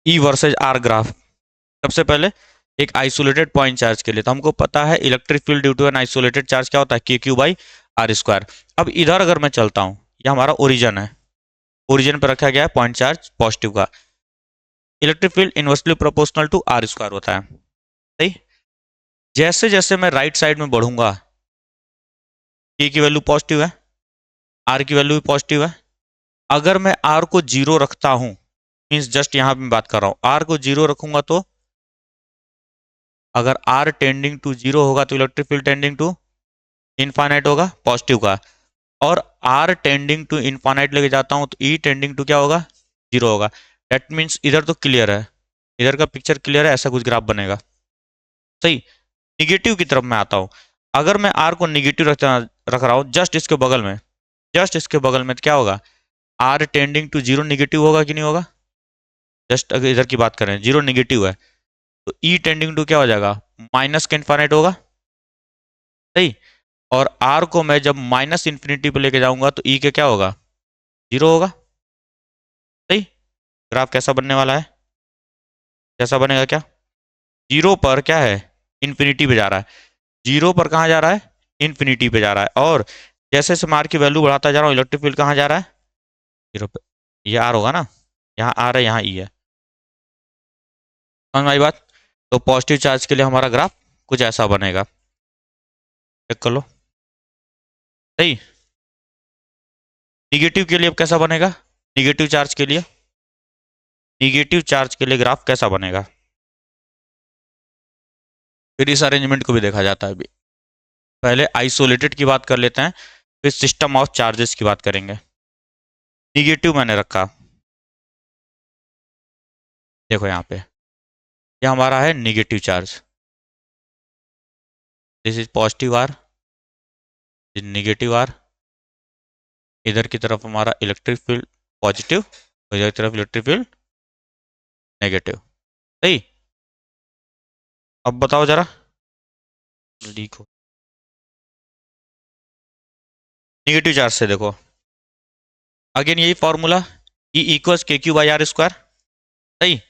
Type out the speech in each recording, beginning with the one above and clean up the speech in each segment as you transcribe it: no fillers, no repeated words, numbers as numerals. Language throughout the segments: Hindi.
E versus are graph. सबसे पहले एक आइसोलेटेड पॉइंट चार्ज के लिए तो हमको पता है electric field due to an isolated charge क्या होता है, के क्यू बाई आर स्क्वायर। अब इधर अगर मैं चलता हूँ, यह हमारा ओरिजन है, ओरिजन पर रखा गया है पॉइंट चार्ज पॉजिटिव का। Electric field inversely proportional to R square होता है, सही। जैसे जैसे मैं राइट साइड में बढ़ूंगा, के की वैल्यू पॉजिटिव है, आर की वैल्यू भी पॉजिटिव है। अगर मैं आर को जीरो रखता हूं, मीन्स जस्ट यहां पे मैं बात कर रहा हूं, आर को जीरो रखूंगा तो अगर आर टेंडिंग टू जीरो होगा तो electric field tending to infinite होगा, पॉजिटिव का। और आर टेंडिंग टू इनफाइनाइट लेके जाता हूं तो ई टेंडिंग टू क्या होगा, जीरो होगा। दैट मीन्स इधर तो क्लियर है, इधर का पिक्चर क्लियर है, ऐसा कुछ ग्राफ बनेगा, सही। निगेटिव की तरफ मैं आता हूं, अगर मैं आर को निगेटिव रख रहा हूं जस्ट इसके बगल में, जस्ट इसके बगल में, तो क्या होगा, R tending to zero negative होगा कि नहीं होगा। जस्ट अगर इधर की बात करें, जीरो निगेटिव है तो ई टेंडिंग टू क्या हो जाएगा, माइनस के इन्फाइनाइट होगा, सही। और आर को मैं जब माइनस इन्फिनिटी पे लेके जाऊंगा तो ई के क्या होगा, जीरो होगा, सही। ग्राफ कैसा बनने वाला है, कैसा बनेगा, क्या जीरो पर क्या है, इन्फिनिटी पे जा रहा है। जीरो पर कहाँ जा रहा है, इन्फिनिटी पे जा रहा है। और जैसे जैसे मैं आर की वैल्यू बढ़ाता जा रहा हूँ, इलेक्ट्रिक फील्ड कहाँ जा रहा है, जीरो पे। ये आर होगा ना, यहाँ आर है, यहाँ ई है, समझ में आई बात। तो पॉजिटिव चार्ज के लिए हमारा ग्राफ कुछ ऐसा बनेगा, चेक कर लो, सही। निगेटिव के लिए अब कैसा बनेगा, निगेटिव चार्ज के लिए, निगेटिव चार्ज के लिए ग्राफ कैसा बनेगा। फिर इस अरेंजमेंट को भी देखा जाता है अभी। पहले आइसोलेटेड की बात कर लेते हैं, फिर सिस्टम ऑफ चार्जेस की बात करेंगे। निगेटिव मैंने रखा, देखो यहाँ पे, ये हमारा है negative charge, this is positive R, this negative R. इधर की तरफ हमारा इलेक्ट्रिक फील्ड पॉजिटिव, और इधर की तरफ इलेक्ट्रिक फील्ड नेगेटिव, सही। अब बताओ जरा, लीक हो, निगेटिव चार्ज से देखो, अगेन यही फॉर्मूला, ई इक्वल्स के क्यू बाई आर स्क्वायर, सही।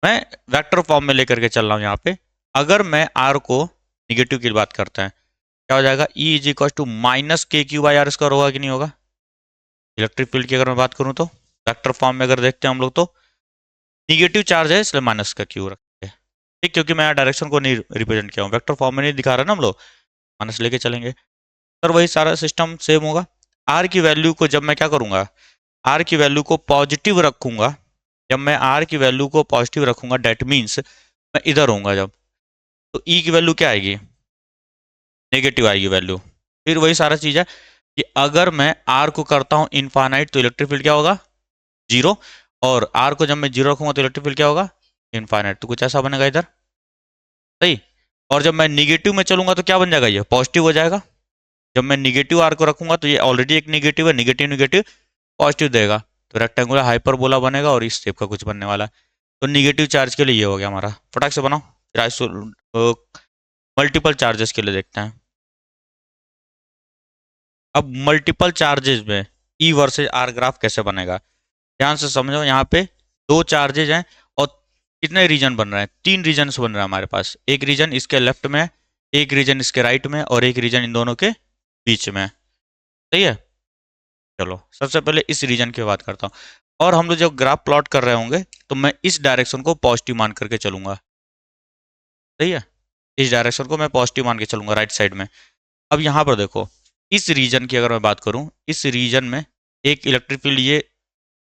मैं वेक्टर फॉर्म में लेकर के चल रहा हूँ यहाँ पे। अगर मैं आर को निगेटिव की बात करते हैं, क्या हो जाएगा, E is equal to minus K Q by R square होगा कि नहीं होगा। इलेक्ट्रिक फील्ड की अगर मैं बात करूँ तो वेक्टर फॉर्म में अगर देखते हैं हम लोग तो निगेटिव चार्ज है इसलिए माइनस का क्यू रखते हैं, ठीक, क्योंकि मैं डायरेक्शन को नहीं रिप्रेजेंट किया हूँ, वेक्टर फॉर्म में नहीं दिखा रहा ना हम लोग, माइनस लेके चलेंगे। सर वही सारा सिस्टम सेम होगा। आर की वैल्यू को जब मैं क्या करूंगा, आर की वैल्यू को पॉजिटिव रखूंगा, जब मैं आर की वैल्यू को पॉजिटिव रखूंगा डेट मीन्स मैं इधर होऊंगा जब, तो ई की वैल्यू क्या आएगी, नेगेटिव आएगी वैल्यू। फिर वही सारा चीज़ है कि अगर मैं आर को करता हूँ इनफाइनाइट तो इलेक्ट्रिक फील्ड क्या होगा, जीरो। और आर को जब मैं जीरो रखूंगा तो इलेक्ट्रिक फील्ड क्या होगा, इनफाइनाइट। तो कुछ ऐसा बनेगा इधर, सही। और जब मैं निगेटिव में चलूंगा तो क्या बन जाएगा, ये पॉजिटिव हो जाएगा। जब मैं निगेटिव आर को रखूंगा तो ये ऑलरेडी एक निगेटिव है, निगेटिव निगेटिव पॉजिटिव देगा, तो रेक्टेंगुलर हाइपरबोला बनेगा और इस शेप का कुछ बनने वाला है। तो निगेटिव चार्ज के लिए ये हो गया हमारा, फटाक से बनाओ। फिर मल्टीपल चार्जेस के लिए देखते हैं। अब मल्टीपल चार्जेस में ई वर्सेज आर ग्राफ कैसे बनेगा, ध्यान से समझो। यहाँ पे दो चार्जेज हैं और कितने रीजन बन रहे हैं, तीन रीजन बन रहे हैं हमारे पास। एक रीजन इसके लेफ्ट में, एक रीजन इसके राइट में, और एक रीजन इन दोनों के बीच में, सही है। चलो सबसे पहले इस रीजन की बात करता हूँ। और हम लोग जब ग्राफ प्लॉट कर रहे होंगे तो मैं इस डायरेक्शन को पॉजिटिव मान करके चलूंगा, सही है। इस डायरेक्शन को मैं पॉजिटिव मान के चलूंगा राइट साइड में। अब यहाँ पर देखो, इस रीजन की अगर मैं बात करूँ, इस रीजन में एक इलेक्ट्रिक फील्ड ये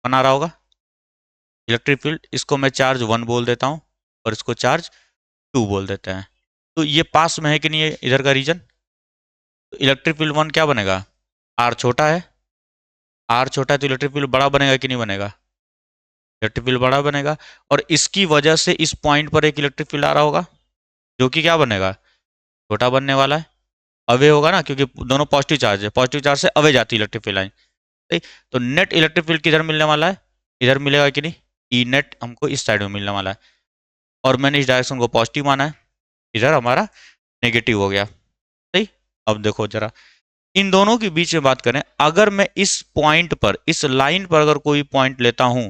बना रहा होगा, इलेक्ट्रिक फील्ड, इसको मैं चार्ज 1 बोल देता हूँ और इसको चार्ज 2 बोल देते हैं। तो ये पास में है कि नहीं है इधर का रीजन, तो इलेक्ट्रिक फील्ड 1 क्या बनेगा, आर छोटा है, आर छोटा है तो इलेक्ट्रिक फील्ड बड़ा बनेगा कि नहीं बनेगा, इलेक्ट्रिक फील्ड बड़ा बनेगा। और इसकी वजह से इस पॉइंट पर एक इलेक्ट्रिक फील्ड आ रहा होगा जो कि क्या बनेगा, छोटा बनने वाला है, अवे होगा ना, क्योंकि दोनों पॉजिटिव चार्ज है, पॉजिटिव चार्ज से अवे जाती है इलेक्ट्रिक फील्ड लाइन, सही। तो नेट इलेक्ट्रिक फील्ड किधर मिलने वाला है, इधर मिलेगा कि नहीं, ई नेट हमको इस साइड में मिलने वाला है। और मैंने इस डायरेक्शन को पॉजिटिव माना है, इधर हमारा नेगेटिव हो गया, सही। अब देखो जरा, इन दोनों के बीच में बात करें, अगर मैं इस पॉइंट पर, इस लाइन पर अगर कोई पॉइंट लेता हूं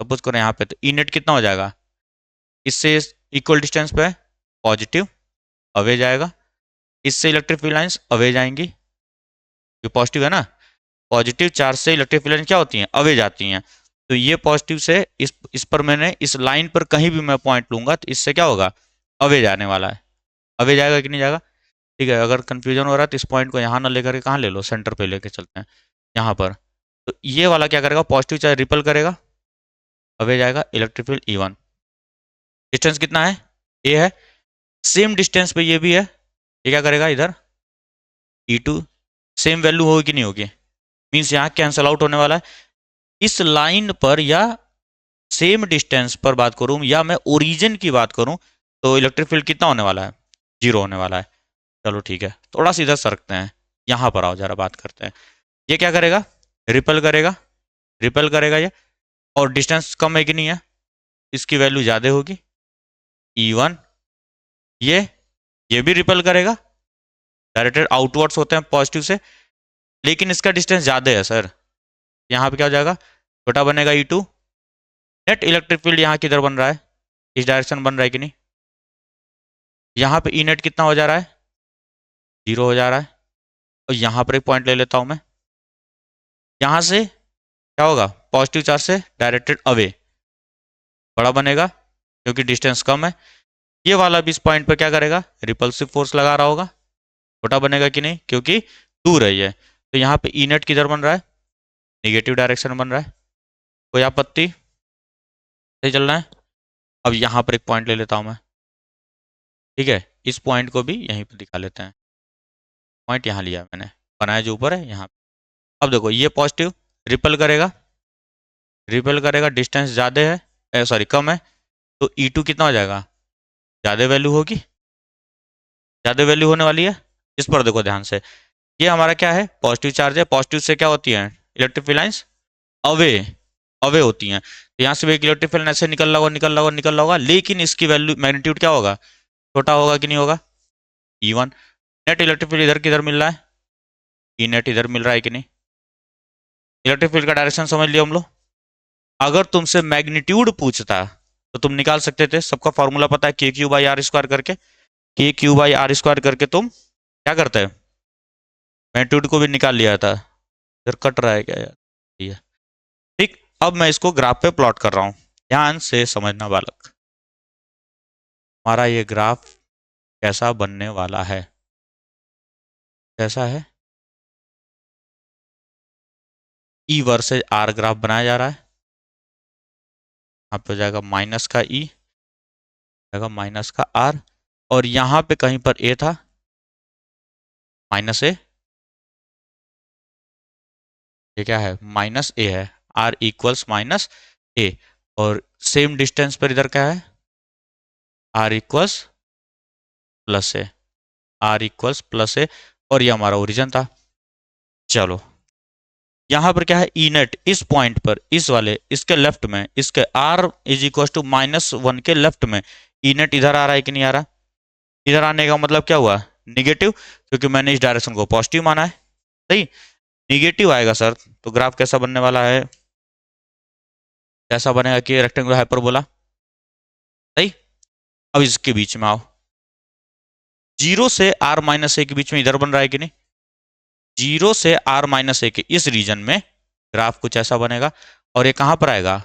सपोज करें यहाँ पे, तो ई नेट कितना हो जाएगा, इससे इक्वल डिस्टेंस पे पॉजिटिव अवे जाएगा, इससे इलेक्ट्रिक फील्ड लाइंस अवे जाएंगी, ये पॉजिटिव है ना, पॉजिटिव चार्ज से इलेक्ट्रिक फील्ड लाइन क्या होती हैं, अवे जाती हैं। तो ये पॉजिटिव से इस पर मैंने इस लाइन पर कहीं भी मैं पॉइंट लूंगा तो इससे क्या होगा, अवे जाने वाला है, अवे जाएगा कि नहीं जाएगा। ठीक है, अगर कंफ्यूजन हो रहा है तो इस पॉइंट को यहाँ ना लेकर के कहाँ ले लो, सेंटर पे लेके चलते हैं यहाँ पर। तो ये वाला क्या करेगा, पॉजिटिव चार्ज रिपल करेगा, अवे जाएगा, इलेक्ट्रिक फील्ड E1। डिस्टेंस कितना है, ए है, सेम डिस्टेंस पे ये भी है, ये क्या करेगा इधर E2, सेम वैल्यू होगी कि नहीं होगी, मीन्स यहाँ कैंसल आउट होने वाला है। इस लाइन पर या सेम डिस्टेंस पर बात करूं या मैं ओरिजिन की बात करूं तो इलेक्ट्रिक फील्ड कितना होने वाला है, 0 होने वाला है। चलो ठीक है, थोड़ा सा इधर सरकते हैं, यहाँ पर आओ जरा बात करते हैं। ये क्या करेगा, रिपल करेगा, रिपल करेगा ये, और डिस्टेंस कम है कि नहीं है, इसकी वैल्यू ज़्यादा होगी E1। ये भी रिपल करेगा, डायरेक्टेड आउटवर्ड्स होते हैं पॉजिटिव से, लेकिन इसका डिस्टेंस ज़्यादा है सर, यहाँ पे क्या हो जाएगा, छोटा बनेगा E2। नेट इलेक्ट्रिक फील्ड यहाँ किधर बन रहा है, इस डायरेक्शन बन रहा है कि नहीं, यहाँ पे ई नेट कितना हो जा रहा है, 0 हो जा रहा है। और यहाँ पर एक पॉइंट ले लेता हूँ मैं, यहाँ से क्या होगा, पॉजिटिव चार्ज से डायरेक्टेड अवे बड़ा बनेगा क्योंकि डिस्टेंस कम है। ये वाला भी इस पॉइंट पर क्या करेगा, रिपल्सिव फोर्स लगा रहा होगा, छोटा बनेगा कि नहीं क्योंकि दूर है ये। तो यहाँ पे ई नेट किधर बन रहा है, निगेटिव डायरेक्शन बन रहा है, कोई आपत्ति, सही चल रहा है। अब यहाँ पर एक पॉइंट ले लेता हूँ मैं, ठीक है, इस पॉइंट को भी यहीं पर दिखा लेते हैं, पॉइंट यहाँ लिया मैंने, बनाया जो ऊपर है यहाँ। अब देखो ये पॉजिटिव रिपल करेगा, रिपल करेगा, डिस्टेंस ज़्यादा है, सॉरी कम है, तो E2 कितना हो जाएगा, ज़्यादा वैल्यू होगी, ज़्यादा वैल्यू होने वाली है। इस पर देखो ध्यान से, ये हमारा क्या है, पॉजिटिव चार्ज है, पॉजिटिव से क्या होती है electric field lines, away away होती हैं। तो यहाँ से भी एक इलेक्ट्रिक फील्ड ऐसे निकल रहा होगा, निकल रहा होगा, निकल रहा होगा, लेकिन इसकी वैल्यू मैग्नीट्यूड क्या होगा, छोटा होगा कि नहीं होगा, E1। नेट इलेक्ट्रिक फील्ड इधर किधर मिल रहा है, ई नेट इधर मिल रहा है कि नहीं। इलेक्ट्रिक फील्ड का डायरेक्शन समझ लिया हम लोग। अगर तुमसे मैग्नीट्यूड पूछता तो तुम निकाल सकते थे, सबका फॉर्मूला पता है, KQ/R² करके, KQ/R² करके तुम क्या करते हैं, मैग्नीट्यूड को भी निकाल लिया था। इधर कट रहा है क्या यार, ये ठीक। अब मैं इसको ग्राफ पे प्लॉट कर रहा हूँ, ध्यान से समझना बालक, हमारा ये ग्राफ कैसा बनने वाला है, कैसा है, E वर्सेज R ग्राफ बनाया जा रहा है। यहाँ पे हो जाएगा माइनस का E, जाएगा माइनस का R, और यहाँ पे कहीं पर A था, -A, ये क्या है, -A है, R इक्वल्स -A, और सेम डिस्टेंस पर इधर क्या है, R equals +A, R equals +A, और ये हमारा ओरिजिन था। चलो यहाँ पर क्या है, ई नेट इस पॉइंट पर, इस वाले इसके लेफ्ट में, इसके R इज इक्वल टू -1 के लेफ्ट में ई नेट इधर आ रहा है कि नहीं आ रहा, इधर आने का मतलब क्या हुआ, निगेटिव, क्योंकि मैंने इस डायरेक्शन को पॉजिटिव माना है, सही, निगेटिव आएगा सर, तो ग्राफ कैसा बनने वाला है, कैसा बनेगा कि रेक्टेंगुलर हाइपरबोला, सही। अब इसके बीच में आओ, 0 से R-A के बीच में इधर बन रहा है कि नहीं, 0 से R-A के इस रीजन में ग्राफ कुछ ऐसा बनेगा, और ये कहाँ पर आएगा,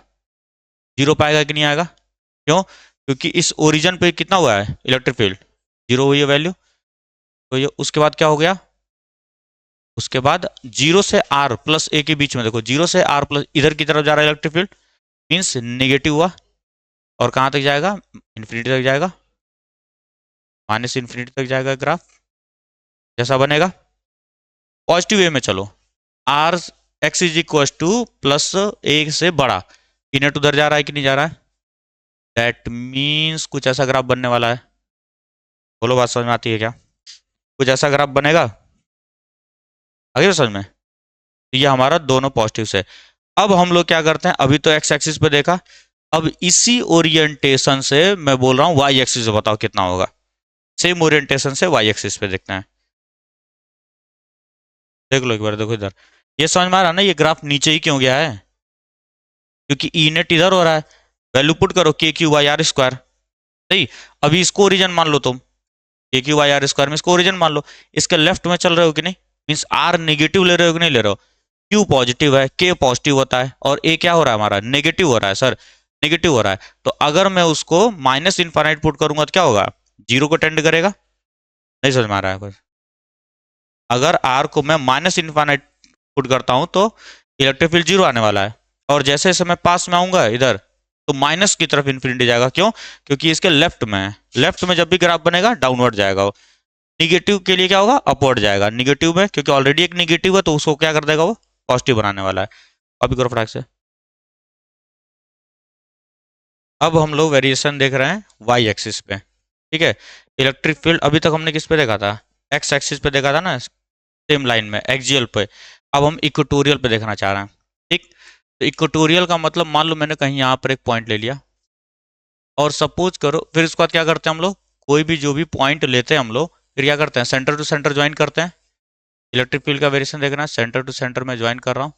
0 पे आएगा कि नहीं आएगा, क्यों, क्योंकि इस ओरिजन पे कितना हुआ है इलेक्ट्रिक फील्ड, 0 हुई है वैल्यू। तो ये उसके बाद क्या हो गया, उसके बाद 0 से R+A के बीच में देखो, 0 से R+ इधर की तरफ जा रहा है इलेक्ट्रिक फील्ड, मीन्स नेगेटिव हुआ, और कहाँ तक जाएगा, इन्फिनिटी तक जाएगा, -इन्फिनिटी तक जाएगा ग्राफ, जैसा बनेगा। पॉजिटिव वे में चलो, R X is equal to +1 से बड़ा, ई नेट उधर जा रहा है कि नहीं जा रहा है, दैट मीन्स कुछ ऐसा ग्राफ बनने वाला है, बोलो बात समझ में आती है क्या, कुछ ऐसा ग्राफ बनेगा, आगे समझ में। तो ये हमारा दोनों पॉजिटिव से। अब हम लोग क्या करते हैं, अभी तो एक्स एक्सिस पे देखा, अब इसी ओरिएंटेशन से मैं बोल रहा हूँ वाई एक्सिस से बताओ कितना होगा, सेम ओरिएंटेशन से वाई एक्सिस पे देखते हैं, देख लो एक बार, देखो इधर, ये समझ में आ रहा ना, ये ग्राफ नीचे ही क्यों गया है, क्योंकि ई नेट इधर हो रहा है, वैल्यू पुट करो के क्यू बाई आर स्क्वायर। सही। अभी इसको ओरिजन मान लो तुम, के क्यू बाई आर स्क्वायर में इसको ओरिजन मान लो। इसके लेफ्ट में चल रहे हो कि नहीं, मीन्स आर नेगेटिव ले रहे हो कि नहीं ले रहे हो। क्यू पॉजिटिव है, के पॉजिटिव होता है, और ए क्या हो रहा है हमारा, नेगेटिव हो रहा है सर, नेगेटिव हो रहा है। तो अगर मैं उसको माइनस इनफाइनाइट पुट करूंगा तो क्या होगा, जीरो को टेंड करेगा। नहीं समझ में आ रहा है कुछ। अगर आर को मैं माइनस इनफाइनाइट पुट करता हूं तो इलेक्ट्रिक फील्ड जीरो आने वाला है, और जैसे जैसे मैं पास में आऊंगा इधर तो माइनस की तरफ इन्फिनिटी जाएगा। क्यों, क्योंकि इसके लेफ्ट में है, लेफ्ट में जब भी ग्राफ बनेगा डाउनवर्ड जाएगा वो। निगेटिव के लिए क्या होगा, अपवर्ड जाएगा। निगेटिव में क्योंकि ऑलरेडी एक निगेटिव है तो उसको क्या कर देगा वो, पॉजिटिव बनाने वाला है। अभी करो फटाक से। अब हम लोग वेरिएशन देख रहे हैं वाई एक्सिस पे। ठीक है, इलेक्ट्रिक फील्ड अभी तक हमने किस पे देखा था, एक्स एक्सिस पे देखा था ना, सेम लाइन में एक्सियल पे। अब हम इक्वेटोरियल पे देखना चाह रहे हैं। ठीक, तो इक्वेटोरियल का मतलब मान लो मैंने कहीं यहाँ पर एक पॉइंट ले लिया, और सपोज करो, फिर उसके बाद क्या करते हैं हम लोग, कोई भी जो भी पॉइंट लेते हैं हम लोग, फिर क्या करते हैं, सेंटर टू सेंटर ज्वाइन करते हैं। इलेक्ट्रिक फील्ड का वेरिएशन देखना है, सेंटर टू सेंटर में ज्वाइन कर रहा हूँ,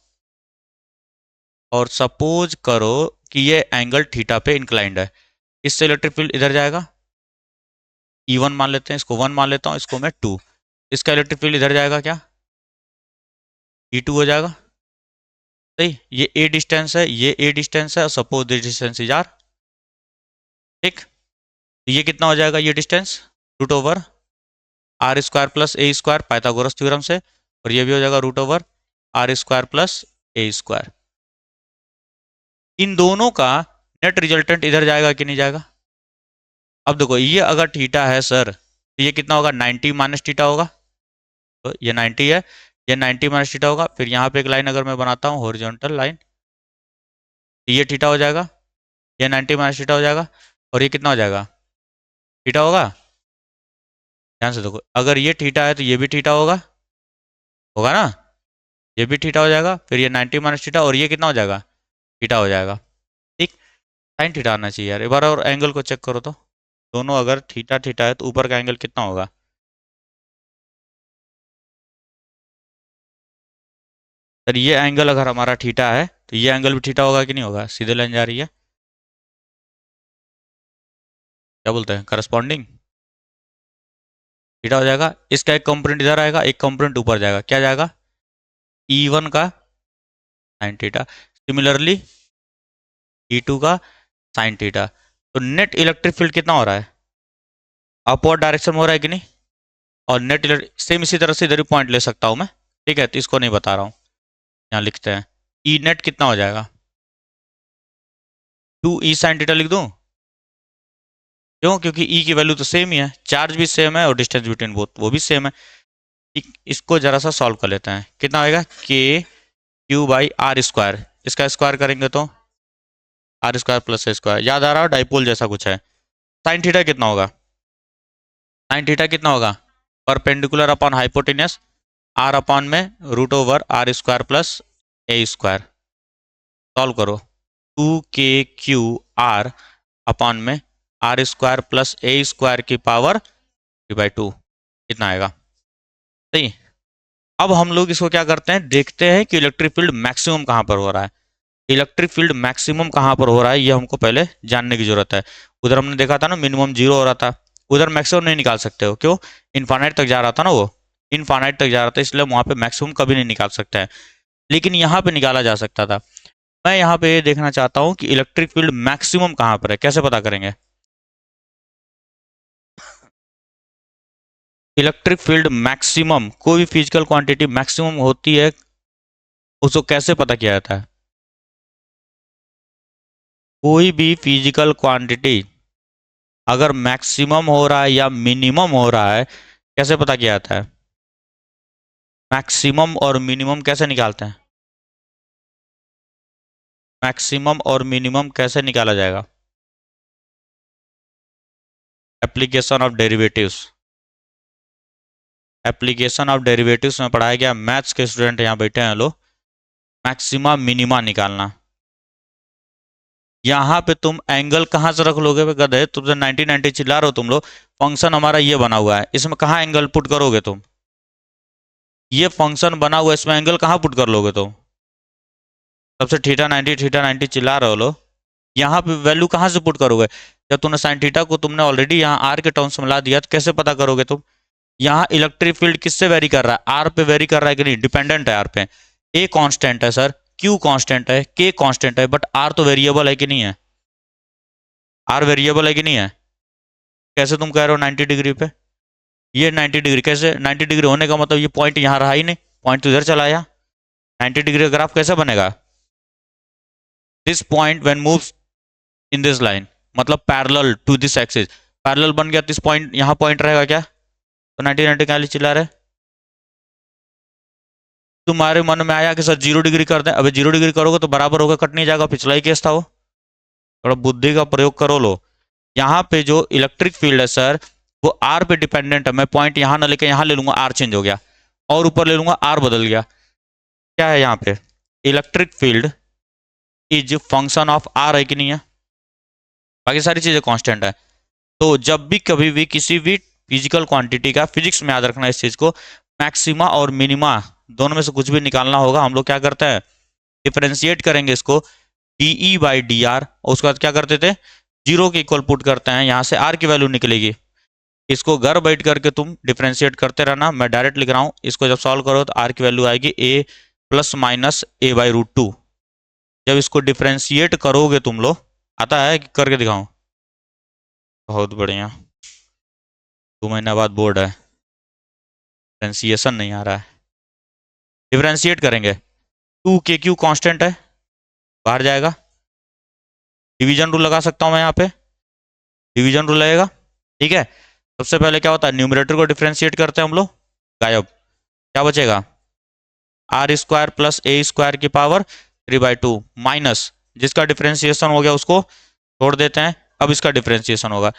और सपोज करो कि ये एंगल थीटा पे इंक्लाइंड है। इससे इलेक्ट्रिक फील्ड इधर जाएगा, E1 मान लेते हैं, इसको 1 मान लेता हूँ, इसको मैं 2। इसका इलेक्ट्रिक फील्ड इधर जाएगा, क्या E2 हो जाएगा। सही, ये ए डिस्टेंस है, ये ए डिस्टेंस है, suppose this distance is r. ठीक, ये कितना हो जाएगा ये distance, root over r square plus ए स्क्वायर पाइथागोरस थ्योरम से, और ये भी हो जाएगा root over r square plus ए स्क्वायर। इन दोनों का नेट रिजल्टेंट इधर जाएगा कि नहीं जाएगा। अब देखो ये अगर थीटा है सर, तो ये कितना होगा, 90 माइनस थीटा होगा। तो ये 90 है, ये 90 माइनस थीटा होगा। फिर यहाँ पे एक लाइन अगर मैं बनाता हूँ हॉरिजॉन्टल लाइन, तो ये थीटा हो जाएगा, ये 90 माइनस थीटा हो जाएगा, और ये कितना हो जाएगा, थीटा होगा। ध्यान से देखो, अगर ये थीटा है तो ये भी थीटा होगा, होगा ना, ये भी थीटा हो जाएगा। फिर ये 90 माइनस थीटा, और ये कितना हो जाएगा, थीटा हो जाएगा। ठीक, साइन थीटा आना चाहिए यार। एक बार और एंगल को चेक करो तो, दोनों अगर थीटा थीटा है तो ऊपर का एंगल कितना होगा। सर ये एंगल अगर हमारा थीटा है तो ये एंगल भी थीटा होगा कि नहीं होगा, सीधे लाइन जा रही है, क्या बोलते हैं, करस्पॉन्डिंग थीटा हो जाएगा। इसका एक कंपोनेंट इधर आएगा, एक कंपोनेंट ऊपर जाएगा, क्या जाएगा, E1 का साइन थीटा, सिमिलरली E2 का साइन थीटा। तो नेट इलेक्ट्रिक फील्ड कितना हो रहा है, अपवर्ड डायरेक्शन में हो रहा है कि नहीं। और नेट सेम इसी तरह से इधर भी पॉइंट ले सकता हूँ मैं। ठीक है, तो इसको नहीं बता रहा हूँ, यहाँ लिखते हैं ई नेट कितना हो जाएगा, 2 ई साइन थीटा लिख दूँ। क्यों, क्योंकि ई की वैल्यू तो सेम ही है, चार्ज भी सेम है, और डिस्टेंस बिटवीन बोथ वो भी सेम है। इसको जरा सा सॉल्व कर लेते हैं, कितना आएगा, K Q by R square, इसका स्क्वायर करेंगे तो आर स्क्वायर प्लस ए स्क्वायर, याद आ रहा है डाइपोल जैसा कुछ है। साइन थीटा कितना होगा, साइन थीटा कितना होगा, perpendicular upon hypotenuse, r upon में root over r square plus ए स्क्वायर। सॉल्व करो, 2 k q r अपॉन में आर स्क्वायर प्लस ए स्क्वायर की पावर 3/2, कितना आएगा। सही, अब हम लोग इसको क्या करते हैं, देखते हैं कि इलेक्ट्रिक फील्ड मैक्सिमम कहाँ पर हो रहा है। इलेक्ट्रिक फील्ड मैक्सिमम कहाँ पर हो रहा है ये हमको पहले जानने की जरूरत है। उधर हमने देखा था ना मिनिमम जीरो हो रहा था, उधर मैक्सिमम नहीं निकाल सकते हो, क्यों, इनफाइनाइट तक जा रहा था ना वो, इनफाइनाइट तक जा रहा था, इसलिए वहां पे मैक्सिमम कभी नहीं निकाल सकते हैं। लेकिन यहाँ पे निकाला जा सकता था। मैं यहाँ पे ये देखना चाहता हूँ कि इलेक्ट्रिक फील्ड मैक्सिमम कहाँ पर है, कैसे पता करेंगे। इलेक्ट्रिक फील्ड मैक्सिमम, कोई भी फिजिकल क्वांटिटी मैक्सिमम होती है, उसको कैसे पता किया जाता है। कोई भी फिजिकल क्वांटिटी अगर मैक्सिमम हो रहा है या मिनिमम हो रहा है, कैसे पता किया जाता है, मैक्सिमम और मिनिमम कैसे निकालते हैं, मैक्सिमम और मिनिमम कैसे निकाला जाएगा, application of derivatives, application of derivatives में पढ़ाया गया। मैथ्स के स्टूडेंट यहाँ बैठे हैं लोग, मैक्सिमा मिनिमा निकालना। यहाँ पे तुम एंगल कहाँ से रख लोगे बे गधे, तुम तो 90 चिल्ला रहे हो तुम लोग। फंक्शन हमारा ये बना हुआ है, इसमें कहाँ एंगल पुट करोगे तुम, ये फंक्शन बना हुआ है, इसमें एंगल कहाँ पुट कर लोगे तुम। सबसे थीटा 90 चिल्ला रहे हो लो, यहाँ पे वैल्यू कहाँ से पुट करोगे? जब तुमने साइन थीटा को तुमने ऑलरेडी यहाँ आर के टर्म्स में ला दिया, तो कैसे पता करोगे तुम? यहाँ इलेक्ट्रिक फील्ड किससे वेरी कर रहा है? आर पे वेरी कर रहा है कि नहीं? डिपेंडेंट है आर पे। ए कांस्टेंट है सर, क्यू कांस्टेंट है, के कांस्टेंट है, बट आर तो वेरिएबल है कि नहीं है? आर वेरिएबल है कि नहीं है? कैसे तुम कह रहे हो 90 डिग्री पे? ये 90 डिग्री कैसे? 90 डिग्री होने का मतलब ये पॉइंट यहाँ रहा ही नहीं, पॉइंट तो इधर चला आया। 90 डिग्री का ग्राफ कैसे बनेगा? This point when moves in this line, मतलब parallel to this axis, parallel बन गया, दिस पॉइंट यहाँ पॉइंट रहेगा क्या? तो 90 क्या चिल्ला रहे? तुम्हारे मन में आया कि सर 0 डिग्री कर दें? अबे 0 डिग्री करोगे तो बराबर होगा, कट नहीं जाएगा, पिछला ही केस था वो। थोड़ा बुद्धि का प्रयोग करो लो। यहाँ पे जो इलेक्ट्रिक फील्ड है सर, वो आर पे डिपेंडेंट है। मैं पॉइंट यहाँ ना लेके यहाँ ले लूंगा, आर चेंज हो गया, और ऊपर ले लूंगा, आर बदल गया। क्या है यहाँ पे? Electric field is function of R है कि नहीं है? बाकी सारी चीजें कांस्टेंट है। तो जब भी कभी भी किसी भी फिजिकल क्वांटिटी का, फिजिक्स में याद रखना इस चीज को, मैक्सिमा और मिनिमा दोनों में से कुछ भी निकालना होगा, हम लोग क्या करते हैं? डिफरेंशिएट करेंगे इसको D E by D are, और उसके बाद क्या करते थे? जीरो के इक्वल पुट करते हैं, यहाँ से आर की वैल्यू निकलेगी। इसको घर बैठ करके तुम डिफरेंशिएट करते रहना, मैं डायरेक्ट लिख रहा हूँ। इसको जब सॉल्व करो तो आर की वैल्यू आएगी a plus minus A by root two. जब इसको डिफरेंशिएट करोगे तुम लोग, आता है कि करके दिखाऊं? बहुत बढ़िया, 2 महीने बाद बोर्ड है, डिफरेंशिएशन नहीं आ रहा है। डिफरेंशिएट करेंगे, टू के क्यू कॉन्स्टेंट है, बाहर जाएगा। डिवीजन रूल लगा सकता हूँ मैं यहाँ पे, डिवीजन रूल लगेगा, ठीक है। सबसे पहले क्या होता है? न्यूमरेटर को डिफरेंशिएट करते हैं हम लोग, गायब। क्या बचेगा? आर स्क्वायर प्लस ए स्क्वायर की पावर 3/2 माइनस, जिसका डिफरेंशिएशन हो गया उसको छोड़ देते हैं, अब इसका डिफरेंशिएशन होगा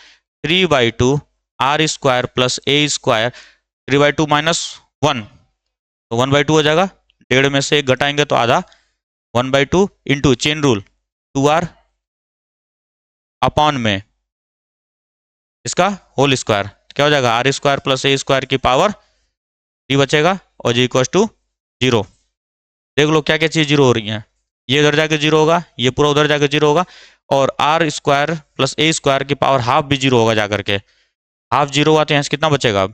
3/2 आर स्क्वायर प्लस ए स्क्वायर 3/2 माइनस 1, तो 1/2 हो जाएगा। 1.5 में से 1 घटाएंगे तो आधा, 1/2 into chain rule 2r upon में इसका होल स्क्वायर, क्या हो जाएगा? आर स्क्वायर प्लस ए स्क्वायर की पावर 3 बचेगा, और जी इक्वल टू 0। देख लो क्या क्या चीज जीरो हो रही है, ये उधर जाके जीरो होगा, ये पूरा उधर जाके जीरो होगा, और आर स्क्वायर प्लस ए स्क्वायर की पावर हाफ भी जीरो होगा जाकर के। हाफ जीरो हुआ तो यहाँ से कितना बचेगा?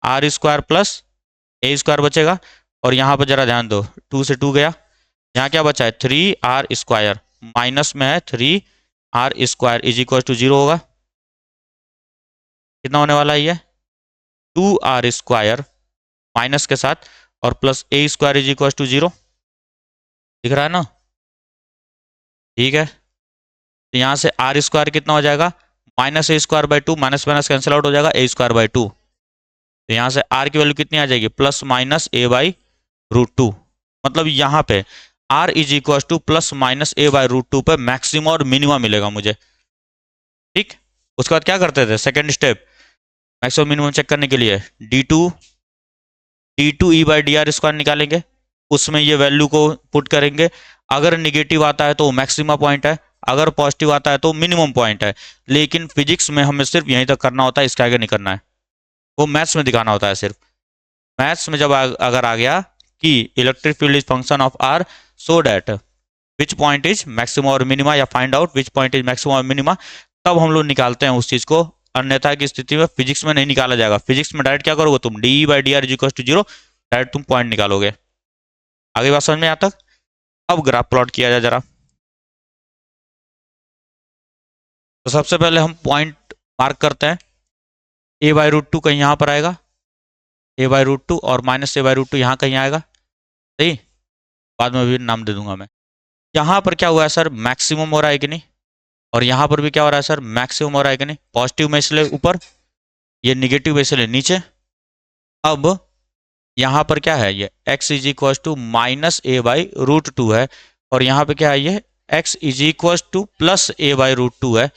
आर स्क्वायर प्लस ए स्क्वायर बचेगा, और यहाँ पर जरा ध्यान दो, 2 से 2 गया, यहाँ क्या बचा है? 3r स्क्वायर, माइनस में है 3r square is equal to 0 होगा। कितना होने वाला है ये? 2r स्क्वायर माइनस के साथ, और plus A square is equal to 0, दिख रहा है ना? ठीक है, तो यहाँ से आर स्क्वायर कितना हो जाएगा? Minus A square by two, minus minus cancel out हो जाएगा, ए स्क्वायर बाई टू। तो यहाँ से आर की वैल्यू कितनी आ जाएगी? Plus minus A by root two. मतलब यहाँ पे R is equal to plus minus A by root two पे मैक्सिमम और मिनिमम मिलेगा मुझे, ठीक। उसके बाद क्या करते थे? Second step, maximum minimum check करने के लिए D two E by D R square निकालेंगे, उसमें ये वैल्यू को पुट करेंगे। अगर निगेटिव आता है तो मैक्सिमम पॉइंट है, अगर पॉजिटिव आता है तो मिनिमम पॉइंट है। लेकिन फिजिक्स में हमें सिर्फ यहीं तक करना होता है, इसके आगे नहीं करना है, वो मैथ्स में दिखाना होता है सिर्फ। मैथ्स में जब अगर आ गया कि electric field is function of R, so that which point is maximum और मिनिमा, या find out which point is maximum और मिनिमा, तब हम लोग निकालते हैं उस चीज को। अन्यथा की स्थिति में फिजिक्स में नहीं निकाला जाएगा। फिजिक्स में डायरेक्ट क्या करोगे तुम? D by D R is equal to 0, direct तुम पॉइंट निकालोगे। आगे बात समझ में यहाँ तक? अब ग्राफ प्लॉट किया जाए जरा। तो सबसे पहले हम पॉइंट मार्क करते हैं, ए बाई रूट टू कहीं यहाँ पर आएगा, ए बाई रूट टू, और minus A by root two यहाँ कहीं आएगा, सही। बाद में भी नाम दे दूंगा मैं। यहाँ पर क्या हुआ है सर? मैक्सिमम हो रहा है कि नहीं? और यहाँ पर भी क्या हो रहा है सर? मैक्सिमम हो रहा है कि नहीं? पॉजिटिव में इसलिए ऊपर, ये निगेटिव में इसलिए नीचे। अब यहाँ पर क्या है? ये x is equal to minus A by root two है, और यहाँ पे क्या है? ये x is equal to plus A by root two है।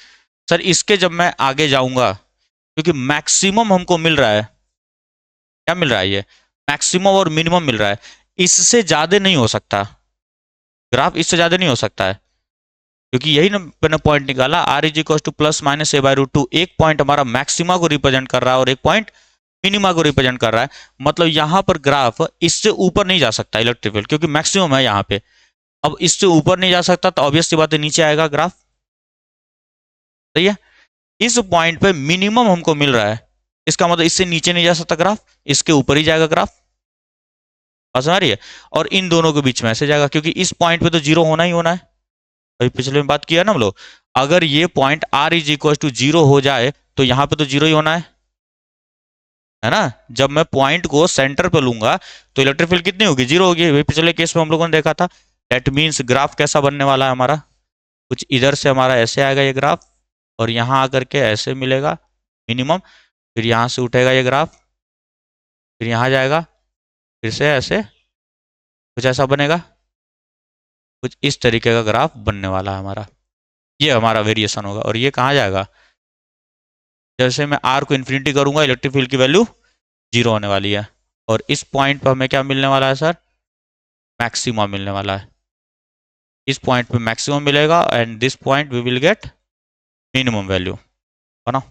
सर इसके जब मैं आगे जाऊंगा, क्योंकि मैक्सिमम हमको मिल रहा है, क्या मिल रहा है? ये मैक्सिमम और मिनिमम मिल रहा है, इससे ज्यादा नहीं हो सकता ग्राफ, इससे ज्यादा नहीं हो सकता है, क्योंकि यही ना मैंने पॉइंट निकाला, R is equal to plus minus A by root two. एक पॉइंट हमारा मैक्सिमा को रिप्रेजेंट कर रहा है और एक पॉइंट मिनिमा को रिप्रेजेंट कर रहा है। मतलब यहाँ पर ग्राफ इससे ऊपर नहीं जा सकता इलेक्ट्रिक फील्ड, क्योंकि मैक्सिमम है यहाँ पे। अब इससे ऊपर नहीं जा सकता तो ऑब्वियस सी बात है नीचे आएगा ग्राफ। सही है। इस पॉइंट पे मिनिमम हमको मिल रहा है, इसका मतलब इससे नीचे नहीं जा सकता ग्राफ, इसके ऊपर ही जाएगा ग्राफ। बात समझ आ रही है। और इन दोनों के बीच में ऐसे जाएगा, क्योंकि इस पॉइंट पे तो जीरो होना ही होना है। अभी पिछले में बात किया ना हम लोग, अगर ये point R is equal to zero हो जाए तो यहां पे तो जीरो ही होना है ना। जब मैं पॉइंट को सेंटर पे लूंगा तो इलेक्ट्रिक फील्ड कितनी होगी, जीरो होगी। वही पिछले केस में हम लोगों ने देखा था। दैट मीन्स ग्राफ कैसा बनने वाला है हमारा, कुछ इधर से हमारा ऐसे आएगा ये ग्राफ, और यहाँ आकर के ऐसे मिलेगा मिनिमम, फिर यहाँ से उठेगा ये ग्राफ, फिर यहाँ जाएगा, फिर से ऐसे कुछ ऐसा बनेगा, कुछ इस तरीके का ग्राफ बनने वाला है हमारा। ये हमारा वेरिएशन होगा। और ये कहाँ जाएगा, जैसे मैं आर को इन्फिनिटी करूंगा इलेक्ट्रिक फील्ड की वैल्यू जीरो होने वाली है। और इस पॉइंट पर हमें क्या मिलने वाला है सर, मैक्सिमम मिलने वाला है। इस पॉइंट पे मैक्सिमम मिलेगा and this point we will get minimum value, है ना।